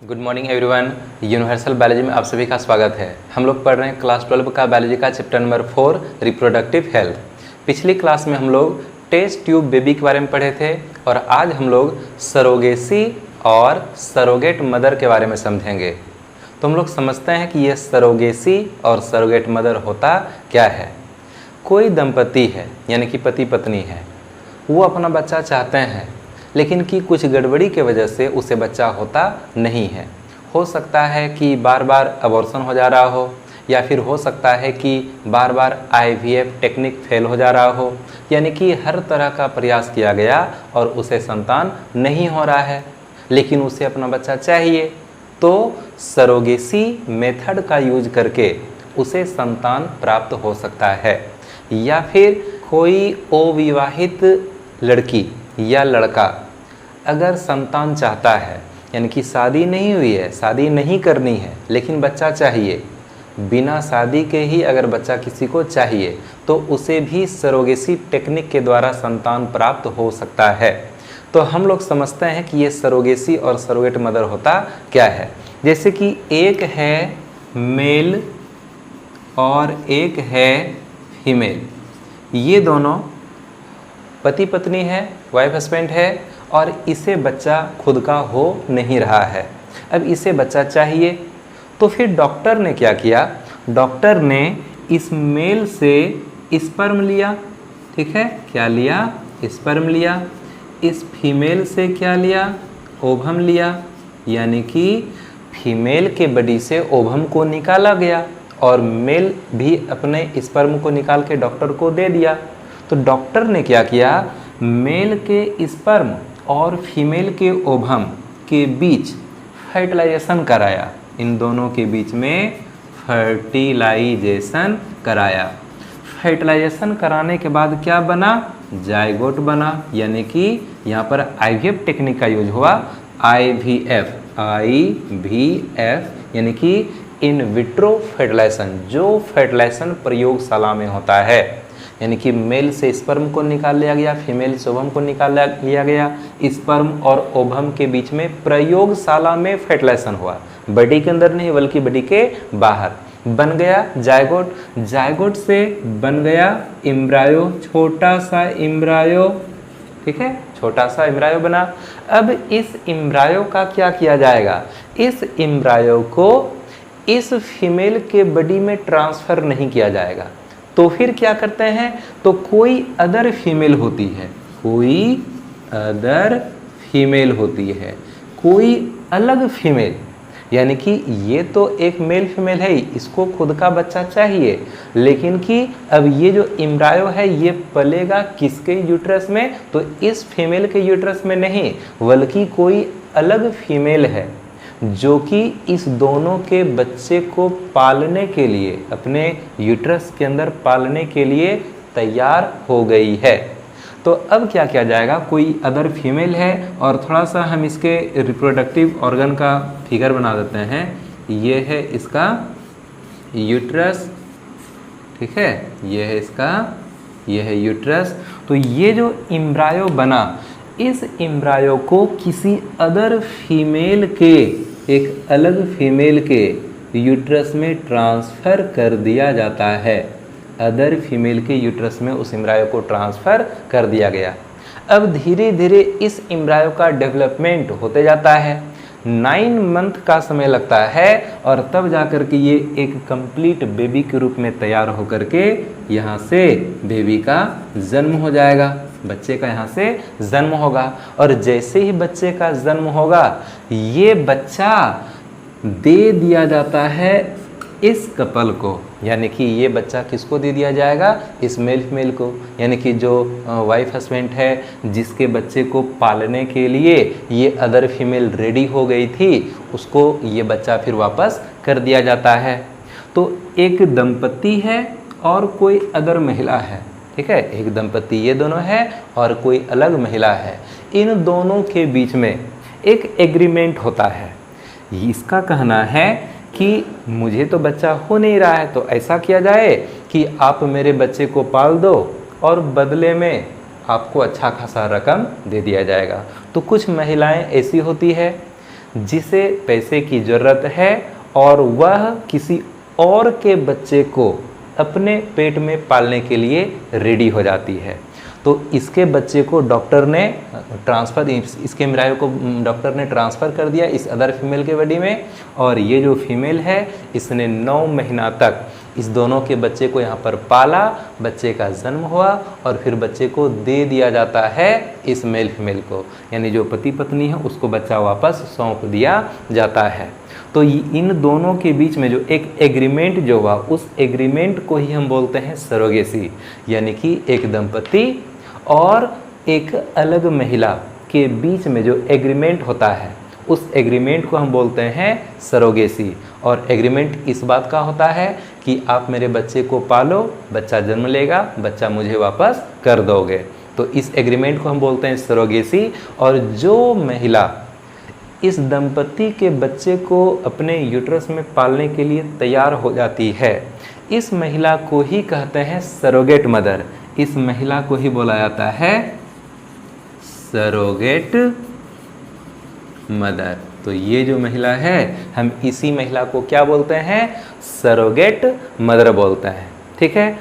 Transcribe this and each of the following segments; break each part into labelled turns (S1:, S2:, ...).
S1: Good morning everyone. Universal biology में आप सभी का स्वागत है। हम लोग पढ़ रहे हैं क्लास 12 का बायोलॉजी का चैप्टर नंबर 4 रिप्रोडक्टिव हेल्थ। पिछली क्लास में हम लोग टेस्ट ट्यूब बेबी के बारे में पढ़े थे और आज हम लोग सरोगेसी और सरोगेट मदर के बारे में समझेंगे। तो हम लोग समझते हैं कि ये सरोगेसी और सरोगेट मदर होता क्या है। कोई दंपति है यानी कि पति पत्नी है, वो अपना बच्चा चाहते हैं लेकिन कि कुछ गड़बड़ी के वजह से उसे बच्चा होता नहीं है। हो सकता है कि बार बार अबॉर्शन हो जा रहा हो, या फिर हो सकता है कि बार बार आईवीएफ टेक्निक फेल हो जा रहा हो, यानी कि हर तरह का प्रयास किया गया और उसे संतान नहीं हो रहा है, लेकिन उसे अपना बच्चा चाहिए। तो सरोगेसी मेथड का यूज करके उसे संतान प्राप्त हो सकता है। या फिर कोई अविवाहित लड़की या लड़का अगर संतान चाहता है, यानी कि शादी नहीं हुई है, शादी नहीं करनी है लेकिन बच्चा चाहिए, बिना शादी के ही अगर बच्चा किसी को चाहिए तो उसे भी सरोगेसी टेक्निक के द्वारा संतान प्राप्त हो सकता है। तो हम लोग समझते हैं कि ये सरोगेसी और सरोगेट मदर होता क्या है। जैसे कि एक है मेल और एक है फीमेल, ये दोनों पति पत्नी है, वाइफ हस्बैंड है और इसे बच्चा खुद का हो नहीं रहा है। अब इसे बच्चा चाहिए, तो फिर डॉक्टर ने क्या किया, डॉक्टर ने इस मेल से स्पर्म लिया, ठीक है, क्या लिया, स्पर्म लिया। इस फीमेल से क्या लिया, ओवम लिया, यानी कि फीमेल के बॉडी से ओवम को निकाला गया और मेल भी अपने स्पर्म को निकाल के डॉक्टर को दे दिया। तो डॉक्टर ने क्या किया, मेल के स्पर्म और फीमेल के ओवम के बीच फर्टिलाइजेशन कराया, इन दोनों के बीच में फर्टिलाइजेशन कराया। फर्टिलाइजेशन कराने के बाद क्या बना, जायगोट बना, यानी कि यहाँ पर आईवीएफ टेक्निक का यूज हुआ। आईवीएफ यानी कि इन विट्रो फर्टिलाइजेशन, जो फर्टिलाइजेशन प्रयोगशाला में होता है, यानी कि मेल से स्पर्म को निकाल लिया गया, फीमेल से ओवम को निकाल लिया गया, स्पर्म और ओवम के बीच में प्रयोगशाला में फर्टिलाइजेशन हुआ, बॉडी के अंदर नहीं बल्कि बॉडी के बाहर। बन गया जायगोट, जायगोट से बन गया एम्ब्रायो, छोटा सा एम्ब्रायो, ठीक है, छोटा सा एम्ब्रायो बना। अब इस एम्ब्रायो का क्या किया जाएगा, इस एम्ब्रायो को इस फीमेल के बॉडी में ट्रांसफर नहीं किया जाएगा। तो फिर क्या करते हैं, तो कोई अदर फीमेल होती है, कोई अदर फीमेल होती है, कोई अलग फीमेल, यानी कि ये तो एक मेल फीमेल है, इसको खुद का बच्चा चाहिए, लेकिन कि अब ये जो एम्ब्रायो है ये पलेगा किसके यूट्रस में, तो इस फीमेल के यूट्रस में नहीं, बल्कि कोई अलग फीमेल है जो कि इस दोनों के बच्चे को पालने के लिए, अपने यूट्रस के अंदर पालने के लिए तैयार हो गई है। तो अब क्या किया जाएगा, कोई अदर फीमेल है और थोड़ा सा हम इसके रिप्रोडक्टिव ऑर्गन का फिगर बना देते हैं। ये है इसका यूट्रस, ठीक है, ये है इसका, ये है यूट्रस। तो ये जो एम्ब्रायो बना, इस एम्ब्रायो को किसी अदर फीमेल के, एक अलग फीमेल के यूट्रस में ट्रांसफ़र कर दिया जाता है। अदर फीमेल के यूट्रस में उस एम्ब्रायो को ट्रांसफ़र कर दिया गया। अब धीरे धीरे इस एम्ब्रायो का डेवलपमेंट होते जाता है, 9 मंथ का समय लगता है और तब जाकर के ये एक कंप्लीट बेबी के रूप में तैयार होकर के यहाँ से बेबी का जन्म हो जाएगा, बच्चे का यहाँ से जन्म होगा। और जैसे ही बच्चे का जन्म होगा, ये बच्चा दे दिया जाता है इस कपल को, यानी कि ये बच्चा किसको दे दिया जाएगा, इस मेल फीमेल को, यानी कि जो वाइफ हस्बैंड है, जिसके बच्चे को पालने के लिए ये अदर फीमेल रेडी हो गई थी, उसको ये बच्चा फिर वापस कर दिया जाता है। तो एक दंपति है और कोई अदर महिला है, ठीक है, एक दंपति ये दोनों है और कोई अलग महिला है, इन दोनों के बीच में एक एग्रीमेंट होता है। इसका कहना है कि मुझे तो बच्चा हो नहीं रहा है, तो ऐसा किया जाए कि आप मेरे बच्चे को पाल दो और बदले में आपको अच्छा खासा रकम दे दिया जाएगा। तो कुछ महिलाएं ऐसी होती है जिसे पैसे की ज़रूरत है और वह किसी और के बच्चे को अपने पेट में पालने के लिए रेडी हो जाती है। तो इसके बच्चे को डॉक्टर ने ट्रांसफ़र, इसके एम्ब्रायो को डॉक्टर ने ट्रांसफ़र कर दिया इस अदर फीमेल के बॉडी में, और ये जो फीमेल है इसने 9 महीना तक इस दोनों के बच्चे को यहाँ पर पाला, बच्चे का जन्म हुआ और फिर बच्चे को दे दिया जाता है इस मेल फीमेल को, यानी जो पति पत्नी है उसको बच्चा वापस सौंप दिया जाता है। तो इन दोनों के बीच में जो एक एग्रीमेंट जो हुआ, उस एग्रीमेंट को ही हम बोलते हैं सरोगेसी, यानी कि एक दंपति और एक अलग महिला के बीच में जो एग्रीमेंट होता है उस एग्रीमेंट को हम बोलते हैं सरोगेसी। और एग्रीमेंट इस बात का होता है कि आप मेरे बच्चे को पालो, बच्चा जन्म लेगा, बच्चा मुझे वापस कर दोगे। तो इस एग्रीमेंट को हम बोलते हैं सरोगेसी। और जो महिला इस दंपति के बच्चे को अपने यूट्रस में पालने के लिए तैयार हो जाती है, इस महिला को ही कहते हैं सरोगेट मदर। इस महिला को ही बोला जाता है सरोगेट मदर। तो ये जो महिला है, हम इसी महिला को क्या बोलते हैं? सरोगेट मदर बोलते हैं। ठीक है,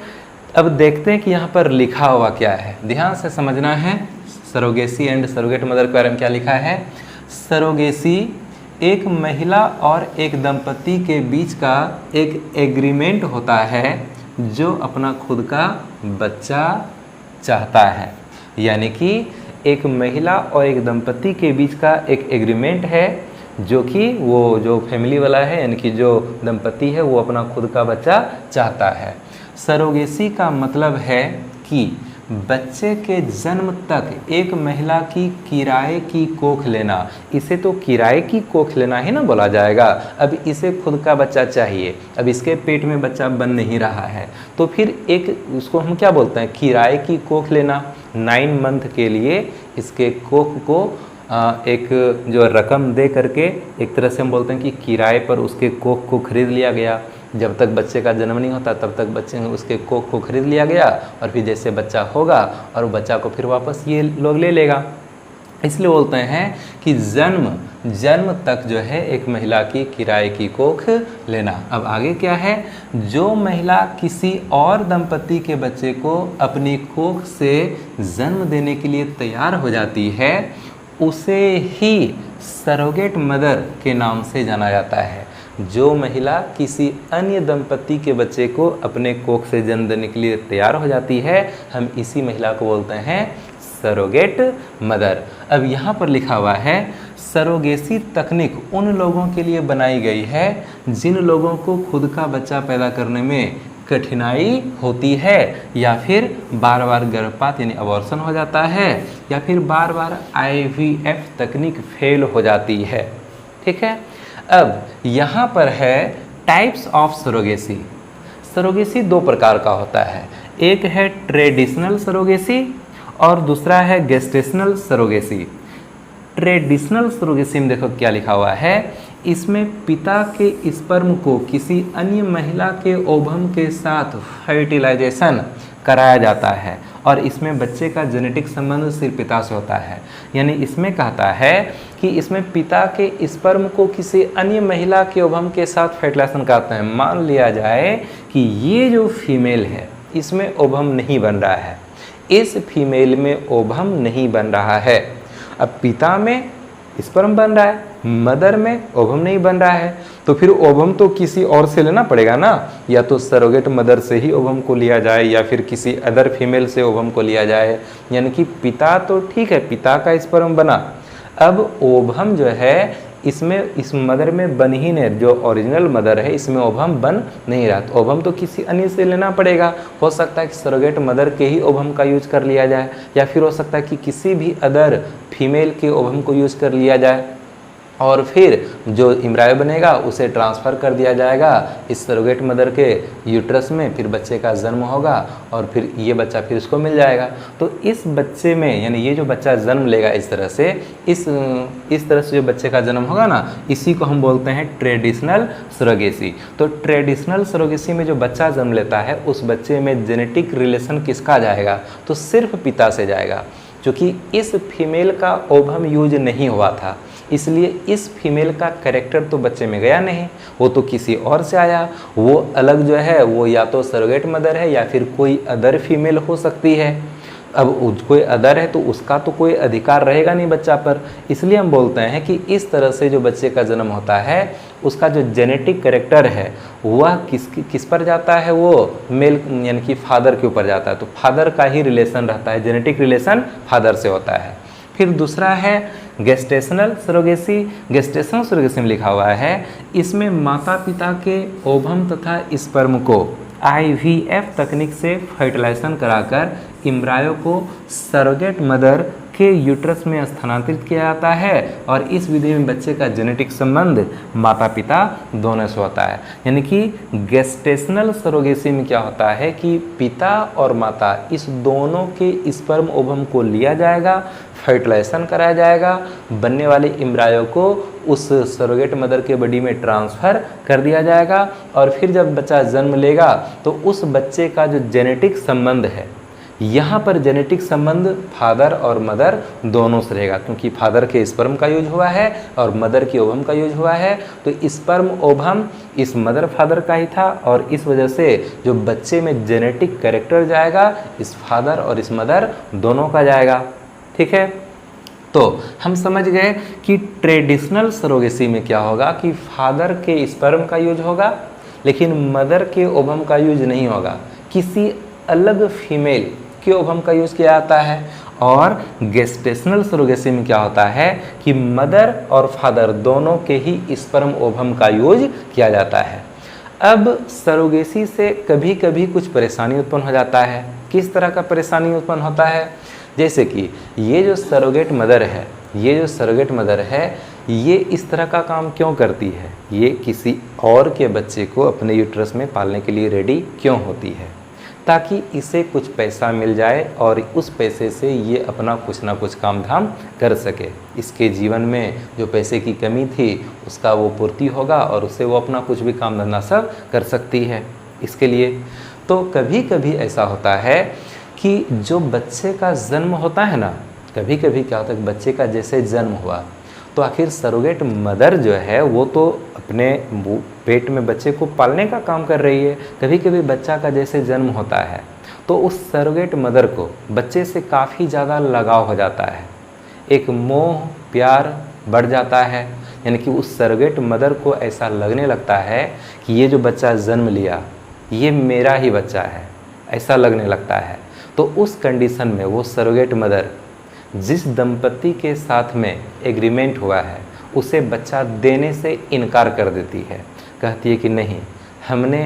S1: अब देखते हैं कि यहाँ पर लिखा हुआ क्या है, ध्यान से समझना है। सरोगेसी एंड सरोगेट मदर के बारे में क्या लिखा है? सरोगेसी एक महिला और एक दंपति के बीच का एक एग्रीमेंट होता है जो अपना खुद का बच्चा चाहता है। यानी कि एक महिला और एक दंपति के बीच का एक एग्रीमेंट है जो कि वो जो फैमिली वाला है, यानी कि जो दंपति है वो अपना खुद का बच्चा चाहता है। सरोगेसी का मतलब है कि बच्चे के जन्म तक एक महिला की किराए की कोख लेना, इसे तो किराए की कोख लेना ही ना बोला जाएगा। अब इसे खुद का बच्चा चाहिए, अब इसके पेट में बच्चा बन नहीं रहा है, तो फिर एक उसको हम क्या बोलते हैं? किराए की कोख लेना। 9 मंथ के लिए इसके कोख को एक जो रकम दे करके एक तरह से हम बोलते हैं कि किराए पर उसके कोख को खरीद लिया गया। जब तक बच्चे का जन्म नहीं होता तब तक बच्चे उसके कोख को खरीद लिया गया, और फिर जैसे बच्चा होगा और बच्चा को फिर वापस ये लोग ले लेगा। इसलिए बोलते हैं कि जन्म तक जो है एक महिला की किराए की कोख लेना। अब आगे क्या है? जो महिला किसी और दंपति के बच्चे को अपनी कोख से जन्म देने के लिए तैयार हो जाती है, उसे ही सरोगेट मदर के नाम से जाना जाता है। जो महिला किसी अन्य दंपति के बच्चे को अपने कोख से जन्म देने के लिए तैयार हो जाती है, हम इसी महिला को बोलते हैं सरोगेट मदर। अब यहाँ पर लिखा हुआ है सरोगेसी तकनीक उन लोगों के लिए बनाई गई है जिन लोगों को खुद का बच्चा पैदा करने में कठिनाई होती है, या फिर बार बार गर्भपात यानी अबॉर्शन हो जाता है, या फिर बार बार IVF तकनीक फेल हो जाती है। ठीक है, अब यहाँ पर है टाइप्स ऑफ सरोगेसी। सरोगेसी 2 प्रकार का होता है, एक है ट्रेडिशनल सरोगेसी और दूसरा है गेस्टेशनल सरोगेसी। ट्रेडिशनल सरोगेसी में देखो क्या लिखा हुआ है, इसमें पिता के स्पर्म को किसी अन्य महिला के ओवम के साथ फर्टिलाइजेशन कराया जाता है और इसमें बच्चे का जेनेटिक संबंध सिर्फ पिता से होता है। यानी इसमें कहता है कि इसमें पिता के स्पर्म को किसी अन्य महिला के ओवम के साथ फर्टिलाइजेशन कराते हैं। मान लिया जाए कि ये जो फीमेल है इसमें ओवम नहीं बन रहा है, इस फीमेल में ओवम नहीं बन रहा है। अब पिता में स्पर्म बन रहा है, मदर में ओवम नहीं बन रहा है, तो फिर ओवम तो किसी और से लेना पड़ेगा ना, या तो सरोगेट मदर से ही ओवम को लिया जाए या फिर किसी अदर फीमेल से ओवम को लिया जाए। यानी कि पिता तो ठीक है, पिता का स्पर्म बना, अब ओवम जो है इसमें इस मदर में बन ही नहीं, जो ओरिजिनल मदर है इसमें ओवम बन नहीं रहा, तो ओवम तो किसी अन्य से लेना पड़ेगा। हो सकता है कि सरोगेट मदर के ही ओवम का यूज कर लिया जाए, या फिर हो सकता है कि किसी भी अदर फीमेल के ओवम को यूज कर लिया जाए, और फिर जो एम्ब्रायो बनेगा उसे ट्रांसफ़र कर दिया जाएगा इस सरोगेट मदर के यूट्रस में, फिर बच्चे का जन्म होगा और फिर ये बच्चा फिर उसको मिल जाएगा। तो इस बच्चे में यानी ये जो बच्चा जन्म लेगा इस तरह से इस तरह से जो बच्चे का जन्म होगा ना, इसी को हम बोलते हैं ट्रेडिशनल सरोगेसी। तो ट्रेडिशनल सरोगेसी में जो बच्चा जन्म लेता है उस बच्चे में जेनेटिक रिलेशन किसका जाएगा? तो सिर्फ पिता से जाएगा, क्योंकि इस फीमेल का ओवम यूज नहीं हुआ था, इसलिए इस फीमेल का कैरेक्टर तो बच्चे में गया नहीं, वो तो किसी और से आया। वो अलग जो है वो या तो सरोगेट मदर है या फिर कोई अदर फीमेल हो सकती है। अब कोई अदर है तो उसका तो कोई अधिकार रहेगा नहीं बच्चा पर। इसलिए हम बोलते हैं कि इस तरह से जो बच्चे का जन्म होता है उसका जो जेनेटिक कैरेक्टर है वह किस पर जाता है, वो मेल यानी कि फादर के ऊपर जाता है। तो फादर का ही रिलेशन रहता है, जेनेटिक रिलेशन फादर से होता है। फिर दूसरा है गेस्टेशनल सरोगेसी। गेस्टेशनल सरोगेसी में लिखा हुआ है इसमें माता पिता के ओवम तथा स्पर्म को IVF तकनीक से फर्टिलाइजेशन कराकर इम्ब्रायो को सरोगेट मदर के यूट्रस में स्थानांतरित किया जाता है और इस विधि में बच्चे का जेनेटिक संबंध माता पिता दोनों से होता है। यानी कि गेस्टेशनल सरोगेसी में क्या होता है कि पिता और माता इस दोनों के स्पर्म ओवम को लिया जाएगा, फर्टिलाइजेशन कराया जाएगा, बनने वाले इम्ब्रायो को उस सरोगेट मदर के बॉडी में ट्रांसफ़र कर दिया जाएगा और फिर जब बच्चा जन्म लेगा तो उस बच्चे का जो जेनेटिक संबंध है, यहाँ पर जेनेटिक संबंध फादर और मदर दोनों से रहेगा, क्योंकि फादर के स्पर्म का यूज हुआ है और मदर के ओवम का यूज हुआ है। तो स्पर्म ओवम इस मदर फादर का ही था और इस वजह से जो बच्चे में जेनेटिक कैरेक्टर जाएगा इस फादर और इस मदर दोनों का जाएगा। ठीक है, तो हम समझ गए कि ट्रेडिशनल सरोगेसी में क्या होगा कि फादर के स्पर्म का यूज होगा लेकिन मदर के ओवम का यूज नहीं होगा, किसी अलग फीमेल के ओवम का यूज किया जाता है। और गेस्टेशनल सरोगेसी में क्या होता है कि मदर और फादर दोनों के ही स्पर्म ओवम का यूज किया जाता है। अब सरोगेसी से कभी कभी कुछ परेशानी उत्पन्न हो जाता है। किस तरह का परेशानी उत्पन्न होता है, जैसे कि ये जो सरोगेट मदर है ये इस तरह का काम क्यों करती है, ये किसी और के बच्चे को अपने यूट्रस में पालने के लिए रेडी क्यों होती है, ताकि इसे कुछ पैसा मिल जाए और उस पैसे से ये अपना कुछ ना कुछ काम धाम कर सके। इसके जीवन में जो पैसे की कमी थी उसका वो पूर्ति होगा और उससे वो अपना कुछ भी काम धंधा सब कर सकती है इसके लिए। तो कभी कभी ऐसा होता है कि जो बच्चे का जन्म होता है ना, कभी कभी क्या होता है बच्चे का जैसे जन्म हुआ तो आखिर सरोगेट मदर जो है वो तो अपने पेट में बच्चे को पालने का काम कर रही है। कभी कभी बच्चा का जैसे जन्म होता है तो उस सरोगेट मदर को बच्चे से काफ़ी ज़्यादा लगाव हो जाता है, एक मोह प्यार बढ़ जाता है। यानी कि उस सरोगेट मदर को ऐसा लगने लगता है कि ये जो बच्चा जन्म लिया ये मेरा ही बच्चा है, ऐसा लगने लगता है। तो उस कंडीशन में वो सरोगेट मदर जिस दंपति के साथ में एग्रीमेंट हुआ है उसे बच्चा देने से इनकार कर देती है, कहती है कि नहीं,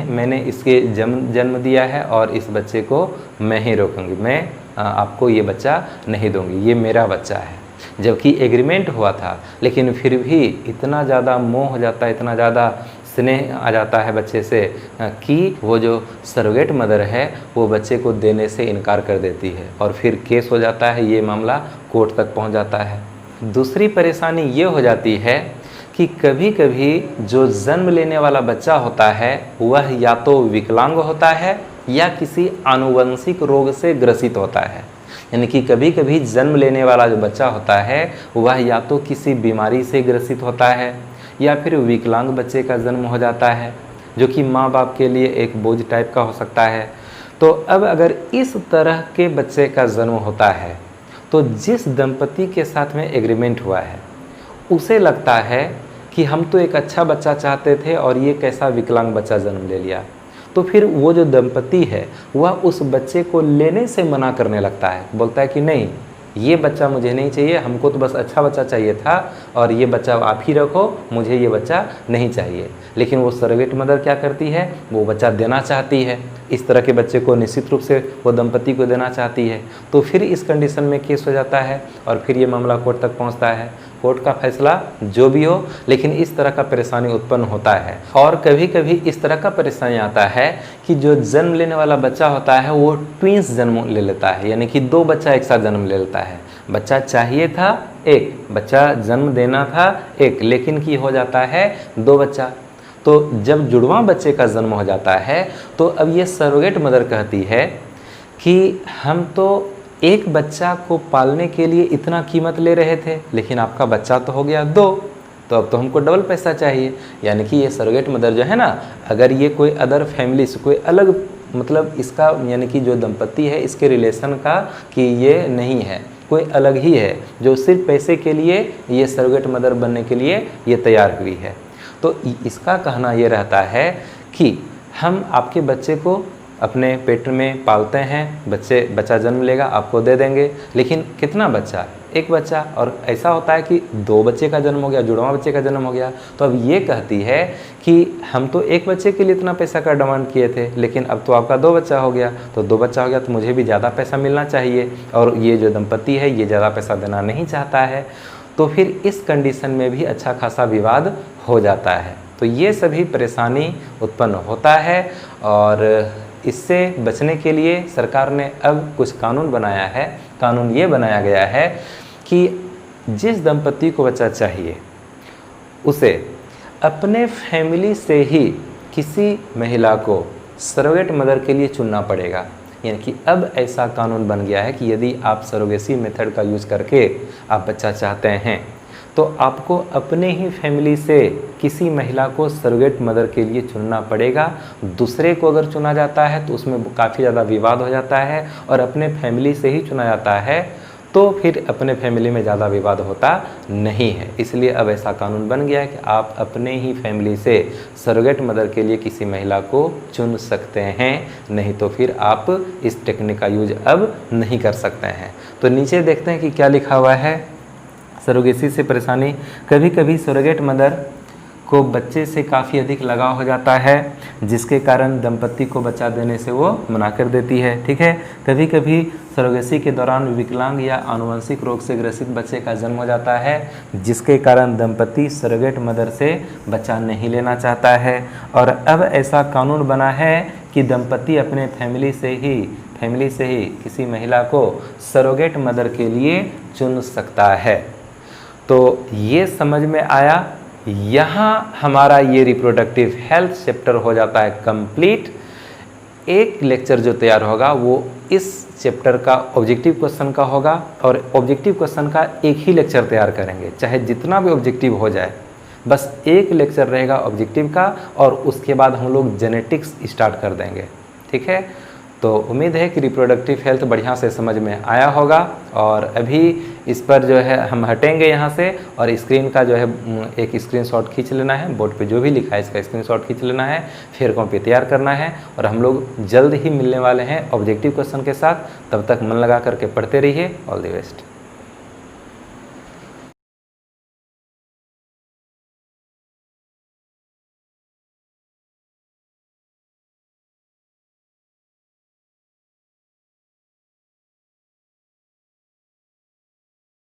S1: मैंने इसके जन्म दिया है और इस बच्चे को मैं ही रोकूंगी, मैं आपको ये बच्चा नहीं दूंगी, ये मेरा बच्चा है। जबकि एग्रीमेंट हुआ था लेकिन फिर भी इतना ज़्यादा मोह हो जाता है, इतना ज़्यादा स्नेह आ जाता है बच्चे से कि वो जो सरोगेट मदर है वो बच्चे को देने से इनकार कर देती है और फिर केस हो जाता है, ये मामला कोर्ट तक पहुंच जाता है। दूसरी परेशानी ये हो जाती है कि कभी कभी जो जन्म लेने वाला बच्चा होता है वह या तो विकलांग होता है या किसी आनुवंशिक रोग से ग्रसित होता है। यानी कि कभी कभी जन्म लेने वाला जो बच्चा होता है वह या तो किसी बीमारी से ग्रसित होता है या फिर विकलांग बच्चे का जन्म हो जाता है जो कि माँ बाप के लिए एक बोझ टाइप का हो सकता है। तो अब अगर इस तरह के बच्चे का जन्म होता है तो जिस दंपति के साथ में एग्रीमेंट हुआ है उसे लगता है कि हम तो एक अच्छा बच्चा चाहते थे और ये कैसा विकलांग बच्चा जन्म ले लिया। तो फिर वो जो दंपति है वह उस बच्चे को लेने से मना करने लगता है, बोलता है कि नहीं, ये बच्चा मुझे नहीं चाहिए, हमको तो बस अच्छा बच्चा चाहिए था और ये बच्चा आप ही रखो, मुझे ये बच्चा नहीं चाहिए। लेकिन वो सरोगेट मदर क्या करती है, वो बच्चा देना चाहती है, इस तरह के बच्चे को निश्चित रूप से वो दंपति को देना चाहती है। तो फिर इस कंडीशन में केस हो जाता है और फिर ये मामला कोर्ट तक पहुंचता है। कोर्ट का फैसला जो भी हो, लेकिन इस तरह का परेशानी उत्पन्न होता है। और कभी कभी इस तरह का परेशानी आता है कि जो जन्म लेने वाला बच्चा होता है वो ट्विंस जन्म ले लेता है, यानी कि दो बच्चा एक साथ जन्म ले लेता है। बच्चा चाहिए था एक, बच्चा जन्म देना था एक, लेकिन की हो जाता है दो बच्चा। तो जब जुड़वा बच्चे का जन्म हो जाता है तो अब ये सरोगेट मदर कहती है कि हम तो एक बच्चा को पालने के लिए इतना कीमत ले रहे थे, लेकिन आपका बच्चा तो हो गया 2, तो अब तो हमको डबल पैसा चाहिए। यानी कि ये सरोगेट मदर जो है ना, अगर ये कोई अदर फैमिली से कोई अलग मतलब इसका यानी कि जो दंपति है इसके रिलेशन का कि ये नहीं है, कोई अलग ही है जो सिर्फ पैसे के लिए ये सरोगेट मदर बनने के लिए ये तैयार हुई है। तो इसका कहना ये रहता है कि हम आपके बच्चे को अपने पेट में पालते हैं, बच्चा जन्म लेगा आपको दे देंगे, लेकिन कितना बच्चा? एक बच्चा। और ऐसा होता है कि 2 बच्चे का जन्म हो गया, जुड़वा बच्चे का जन्म हो गया, तो अब ये कहती है कि हम तो एक बच्चे के लिए इतना पैसा का डिमांड किए थे, लेकिन अब तो आपका 2 बच्चा हो गया, तो 2 बच्चा हो गया तो मुझे भी ज़्यादा पैसा मिलना चाहिए, और ये जो दंपति है ये ज़्यादा पैसा देना नहीं चाहता है। तो फिर इस कंडीशन में भी अच्छा खासा विवाद हो जाता है। तो ये सभी परेशानी उत्पन्न होता है, और इससे बचने के लिए सरकार ने अब कुछ कानून बनाया है। कानून ये बनाया गया है कि जिस दंपति को बच्चा चाहिए उसे अपने फैमिली से ही किसी महिला को सरोगेट मदर के लिए चुनना पड़ेगा। यानी कि अब ऐसा कानून बन गया है कि यदि आप सरोगेसी मेथड का यूज़ करके आप बच्चा चाहते हैं तो आपको अपने ही फैमिली से किसी महिला को सरोगेट मदर के लिए चुनना पड़ेगा। दूसरे को अगर चुना जाता है तो उसमें काफ़ी ज़्यादा विवाद हो जाता है, और अपने फैमिली से ही चुना जाता है तो फिर अपने फैमिली में ज़्यादा विवाद होता नहीं है। इसलिए अब ऐसा कानून बन गया है कि आप अपने ही फैमिली से सरोगेट मदर के लिए किसी महिला को चुन सकते हैं, नहीं तो फिर आप इस टेक्निक का यूज अब नहीं कर सकते हैं। तो नीचे देखते हैं कि क्या लिखा हुआ है। सरोगेसी से परेशानी, कभी कभी सरोगेट मदर को बच्चे से काफ़ी अधिक लगाव हो जाता है, जिसके कारण दंपति को बच्चा देने से वो मना कर देती है। ठीक है, कभी कभी सरोगेसी के दौरान विकलांग या आनुवंशिक रोग से ग्रसित बच्चे का जन्म हो जाता है, जिसके कारण दंपति सरोगेट मदर से बच्चा नहीं लेना चाहता है। और अब ऐसा कानून बना है कि दंपति अपने फैमिली से ही किसी महिला को सरोगेट मदर के लिए चुन सकता है। तो ये समझ में आया। यहाँ हमारा ये रिप्रोडक्टिव हेल्थ चैप्टर हो जाता है कंप्लीट। एक लेक्चर जो तैयार होगा वो इस चैप्टर का ऑब्जेक्टिव क्वेश्चन का होगा, और ऑब्जेक्टिव क्वेश्चन का एक ही लेक्चर तैयार करेंगे, चाहे जितना भी ऑब्जेक्टिव हो जाए, बस एक लेक्चर रहेगा ऑब्जेक्टिव का, और उसके बाद हम लोग जेनेटिक्स स्टार्ट कर देंगे। ठीक है, तो उम्मीद है कि रिप्रोडक्टिव हेल्थ बढ़िया से समझ में आया होगा। और अभी इस पर जो है हम हटेंगे यहाँ से, और स्क्रीन का जो है एक स्क्रीनशॉट खींच लेना है, बोर्ड पे जो भी लिखा है इसका स्क्रीनशॉट खींच लेना है, फिर कॉपी तैयार करना है। और हम लोग जल्द ही मिलने वाले हैं ऑब्जेक्टिव क्वेश्चन के साथ। तब तक मन लगा करके पढ़ते रहिए। All the best.